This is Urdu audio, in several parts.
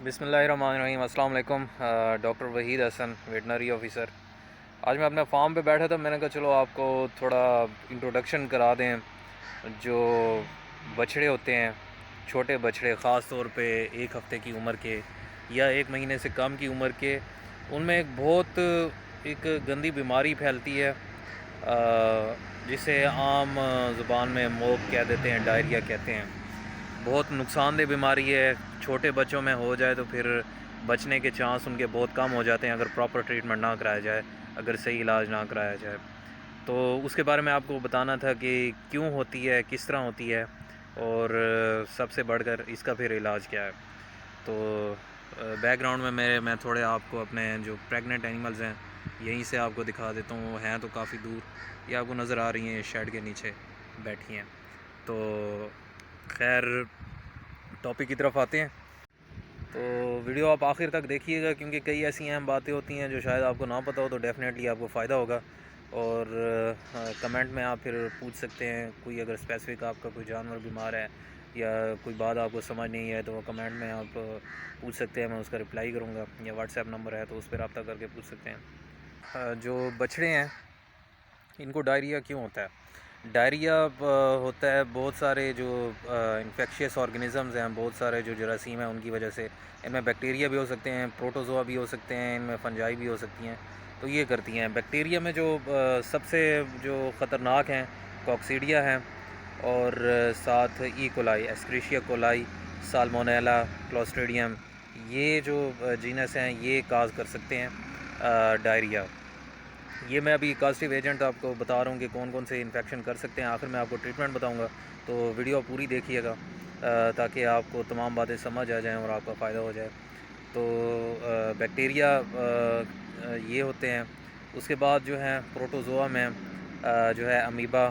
بسم اللہ الرحمن الرحیم۔ السلام علیکم۔ ڈاکٹر وحید حسن، ویٹنری آفیسر۔ آج میں اپنے فارم پہ بیٹھا تھا، میں نے کہا چلو آپ کو تھوڑا انٹروڈکشن کرا دیں۔ جو بچھڑے ہوتے ہیں، چھوٹے بچھڑے، خاص طور پہ 1 ہفتے کی عمر کے یا 1 مہینے سے کم کی عمر کے، ان میں ایک گندی بیماری پھیلتی ہے جسے عام زبان میں موب کہہ دیتے ہیں، ڈائریا کہتے ہیں۔ بہت نقصان دہ بیماری ہے۔ چھوٹے بچوں میں ہو جائے تو پھر بچنے کے چانس ان کے بہت کم ہو جاتے ہیں اگر پراپر ٹریٹمنٹ نہ کرایا جائے، اگر صحیح علاج نہ کرایا جائے۔ تو اس کے بارے میں آپ کو بتانا تھا کہ کیوں ہوتی ہے، کس طرح ہوتی ہے، اور سب سے بڑھ کر اس کا پھر علاج کیا ہے۔ تو بیک گراؤنڈ میں میں تھوڑے آپ کو اپنے جو پریگننٹ اینیملز ہیں یہیں سے آپ کو دکھا دیتا ہوں۔ وہ ہیں تو کافی دور، یہ آپ کو نظر آ رہی ہیں، شیڈ کے نیچے بیٹھی ہیں۔ تو خیر، ٹاپک کی طرف آتے ہیں۔ تو ویڈیو آپ آخر تک دیکھیے گا، کیونکہ کئی ایسی اہم باتیں ہوتی ہیں جو شاید آپ کو نہ پتہ ہو، تو ڈیفینیٹلی آپ کو فائدہ ہوگا۔ اور کمنٹ میں آپ پھر پوچھ سکتے ہیں، کوئی اگر اسپیسیفک آپ کا کوئی جانور بیمار ہے یا کوئی بات آپ کو سمجھ نہیں ہے تو وہ کمنٹ میں آپ پوچھ سکتے ہیں، میں اس کا رپلائی کروں گا، یا واٹس ایپ نمبر ہے تو اس پہ رابطہ کر کے پوچھ سکتے ہیں۔ جو بچھڑے ہیں ان کو ڈائریا کیوں ہوتا ہے؟ ڈائریا ہوتا ہے بہت سارے جو انفیکشیس آرگنزمز ہیں، بہت سارے جو جراثیم ہیں ان کی وجہ سے۔ ان میں بیکٹیریا بھی ہو سکتے ہیں، پروٹوزوا بھی ہو سکتے ہیں، ان میں فنجائی بھی ہو سکتی ہیں۔ تو یہ کرتی ہیں۔ بیکٹیریا میں جو سب سے جو خطرناک ہیں، کوکسیڈیا ہیں، اور ساتھ ای کولائی، ایسکریشیا کولائی، سالمونیلا، کلوسٹریڈیم، یہ جو جینس ہیں یہ کاز کر سکتے ہیں ڈائریا۔ یہ میں ابھی کازٹیو ایجنٹ آپ کو بتا رہا ہوں کہ کون کون سے انفیکشن کر سکتے ہیں۔ آخر میں آپ کو ٹریٹمنٹ بتاؤں گا، تو ویڈیو پوری دیکھیے گا تاکہ آپ کو تمام باتیں سمجھ آ جائیں اور آپ کا فائدہ ہو جائے۔ تو بیکٹیریا یہ ہوتے ہیں۔ اس کے بعد جو ہے پروٹوزوا میں جو ہے امیبا،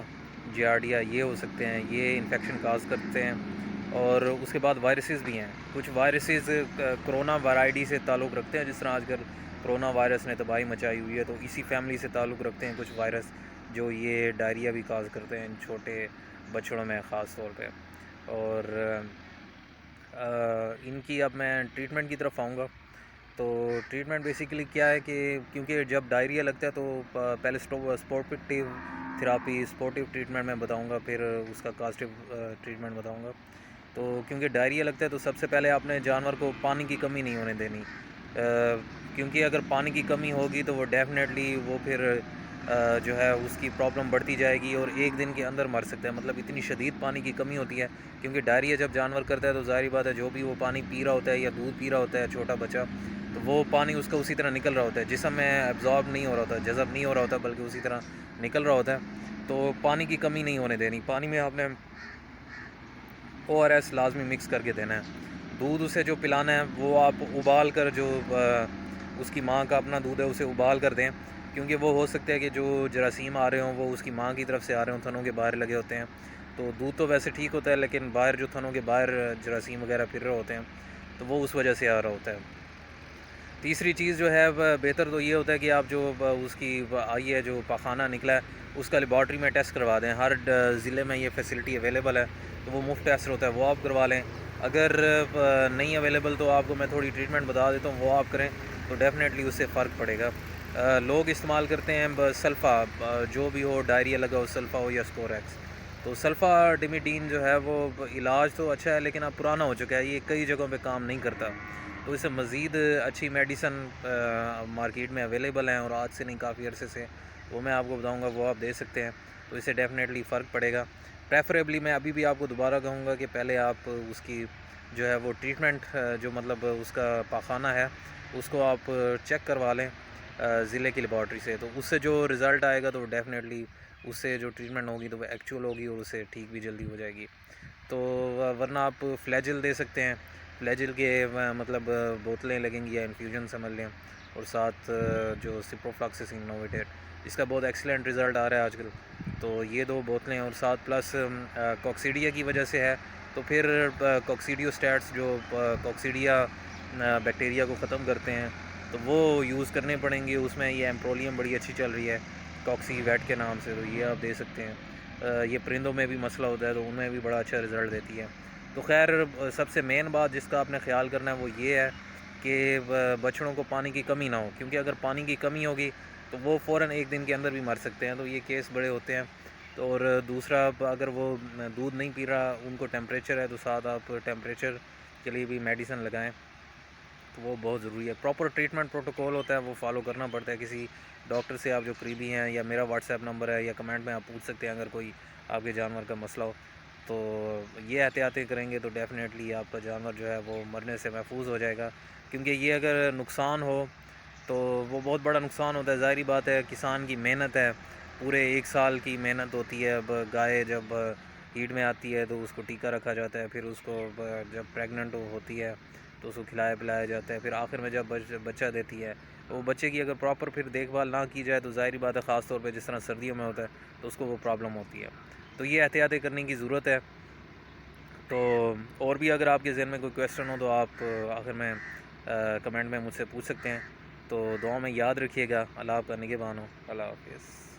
جیارڈیا، یہ ہو سکتے ہیں، یہ انفیکشن کاز کرتے ہیں۔ اور اس کے بعد وائرسز بھی ہیں۔ کچھ وائرسز کرونا وائرائڈی سے تعلق رکھتے ہیں، جس طرح آج کل کرونا وائرس نے تباہی مچائی ہوئی ہے، تو اسی فیملی سے تعلق رکھتے ہیں کچھ وائرس جو یہ ڈائریا بھی کاز کرتے ہیں ان چھوٹے بچڑوں میں خاص طور پہ۔ اور ان کی اب میں ٹریٹمنٹ کی طرف آؤں گا۔ تو ٹریٹمنٹ بیسیکلی کیا ہے کہ کیونکہ جب ڈائریا لگتا ہے تو پہلے سپورٹیو تھراپی، سپورٹیو ٹریٹمنٹ میں بتاؤں گا، پھر اس کا کازٹیو ٹریٹمنٹ بتاؤں گا۔ تو کیونکہ ڈائریا لگتا ہے تو سب سے پہلے آپ نے جانور کو پانی کی کمی نہیں ہونے دینی، کیونکہ اگر پانی کی کمی ہوگی تو وہ ڈیفینیٹلی وہ پھر جو ہے اس کی پرابلم بڑھتی جائے گی اور 1 دن کے اندر مر سکتا ہے۔ مطلب اتنی شدید پانی کی کمی ہوتی ہے، کیونکہ ڈائریا جب جانور کرتا ہے تو ظاہری بات ہے جو بھی وہ پانی پی رہا ہوتا ہے یا دودھ پی رہا ہوتا ہے چھوٹا بچہ، تو وہ پانی اس کا اسی طرح نکل رہا ہوتا ہے، جسم میں ایبزارب نہیں ہو رہا ہوتا، جذب نہیں ہو رہا ہوتا، بلکہ اسی طرح نکل رہا ہوتا ہے۔ تو پانی کی کمی نہیں ہونے دینی۔ پانی میں آپ نے ORS لازمی مکس کر کے دینا ہے۔ دودھ اسے جو پلانا ہے وہ آپ ابال کر، جو اس کی ماں کا اپنا دودھ ہے اسے ابال کر دیں، کیونکہ وہ ہو سکتا ہے کہ جو جراثیم آ رہے ہوں وہ اس کی ماں کی طرف سے آ رہے ہوں، تھنوں کے باہر لگے ہوتے ہیں۔ تو دودھ تو ویسے ٹھیک ہوتا ہے، لیکن باہر جو تھنوں کے باہر جراثیم وغیرہ پھر رہے ہوتے ہیں تو وہ اس وجہ سے آ رہا ہوتا ہے۔ تیسری چیز جو ہے بہتر تو یہ ہوتا ہے کہ آپ جو اس کی آئی ہے جو پاخانہ نکلا ہے اس کا لیبارٹری میں ٹیسٹ کروا دیں۔ ہر ضلع میں یہ فیسلٹی اویلیبل ہے، تو وہ مفت ٹیسٹ ہوتا ہے، وہ آپ کروا لیں۔ اگر نہیں اویلیبل تو آپ کو میں تھوڑی ٹریٹمنٹ بتا دیتا ہوں، وہ آپ کریں تو ڈیفینیٹلی اس سے فرق پڑے گا۔ لوگ استعمال کرتے ہیں سلفا، جو بھی ہو ڈائریا لگا ہو، سلفا ہو یا اسکوریکس۔ تو سلفا ڈیمیڈین جو ہے وہ علاج تو اچھا ہے، لیکن اب پرانا ہو چکا ہے، یہ کئی جگہوں پہ کام نہیں کرتا۔ تو اس سے مزید اچھی میڈیسن مارکیٹ میں اویلیبل ہیں، اور آج سے نہیں کافی عرصے سے، وہ میں آپ کو بتاؤں گا، وہ آپ دے سکتے ہیں، تو اس سے ڈیفینیٹلی فرق پڑے گا۔ پریفریبلی میں ابھی بھی آپ کو دوبارہ کہوں گا کہ پہلے آپ اس کی جو ہے وہ ٹریٹمنٹ، جو مطلب اس کا پاخانہ ہے اس کو آپ چیک کروا لیں ضلع کی لیبارٹری سے، تو اس سے جو رزلٹ آئے گا تو ڈیفینیٹلی اس سے جو ٹریٹمنٹ ہوگی تو وہ ایکچوئل ہوگی اور اسے ٹھیک بھی جلدی ہو جائے گی۔ تو ورنہ آپ فلیجل دے سکتے ہیں، فلیجل کے مطلب بوتلیں لگیں گی یا انفیوژن سمجھ لیں، اور ساتھ جو سپروفلاکسسین انوویٹیڈ، اس کا بہت ایکسلنٹ رزلٹ آ رہا ہے آج کل، تو یہ 2 بوتلیں، اور ساتھ پلس کوکسیڈیا کی وجہ سے ہے تو پھر کوکسیڈیو اسٹیٹس جو کوکسیڈیا بیکٹیریا کو ختم کرتے ہیں تو وہ یوز کرنے پڑیں گے۔ اس میں یہ ایمپرولیم بڑی اچھی چل رہی ہے ٹاکسی ویٹ کے نام سے، تو یہ آپ دے سکتے ہیں۔ یہ پرندوں میں بھی مسئلہ ہوتا ہے تو ان میں بھی بڑا اچھا رزلٹ دیتی ہے۔ تو خیر سب سے مین بات جس کا آپ نے خیال کرنا ہے وہ یہ ہے کہ بچڑوں کو پانی کی کمی نہ ہو، کیونکہ اگر پانی کی کمی ہوگی تو وہ فوراً ایک دن کے اندر بھی مر سکتے ہیں، تو یہ کیس بڑے ہوتے ہیں۔ تو اور دوسرا اگر وہ دودھ نہیں پی رہا، ان کو ٹیمپریچر ہے، تو ساتھ آپ ٹیمپریچر کے لیے بھی میڈیسن لگائیں، تو وہ بہت ضروری ہے۔ پراپر ٹریٹمنٹ پروٹوکول ہوتا ہے، وہ فالو کرنا پڑتا ہے۔ کسی ڈاکٹر سے آپ جو قریبی ہیں، یا میرا واٹس ایپ نمبر ہے، یا کمنٹ میں آپ پوچھ سکتے ہیں اگر کوئی آپ کے جانور کا مسئلہ ہو، تو یہ احتیاطیں کریں گے تو ڈیفینیٹلی آپ کا جانور جو ہے وہ مرنے سے محفوظ ہو جائے گا۔ کیونکہ یہ اگر نقصان ہو تو وہ بہت بڑا نقصان ہوتا ہے۔ ظاہری بات ہے، کسان کی محنت ہے، پورے 1 سال کی محنت ہوتی ہے۔ اب گائے جب ہیٹ میں آتی ہے تو اس کو ٹیکہ رکھا جاتا ہے، پھر اس کو جب پریگننٹ ہوتی ہے تو اس کو کھلایا پلایا جاتا ہے، پھر آخر میں جب بچہ دیتی ہے، وہ بچے کی اگر پراپر پھر دیکھ بھال نہ کی جائے تو ظاہری بات ہے، خاص طور پہ جس طرح سردیوں میں ہوتا ہے تو اس کو وہ پرابلم ہوتی ہے۔ تو یہ احتیاطیں کرنے کی ضرورت ہے۔ تو اور بھی اگر آپ کے ذہن میں کوئی کویسچن ہو تو آپ آخر میں کمنٹ میں مجھ سے پوچھ سکتے ہیں۔ تو دعاؤں میں یاد رکھیے گا۔ اللہ آپ کا نگہبان ہو۔ اللہ حافظ۔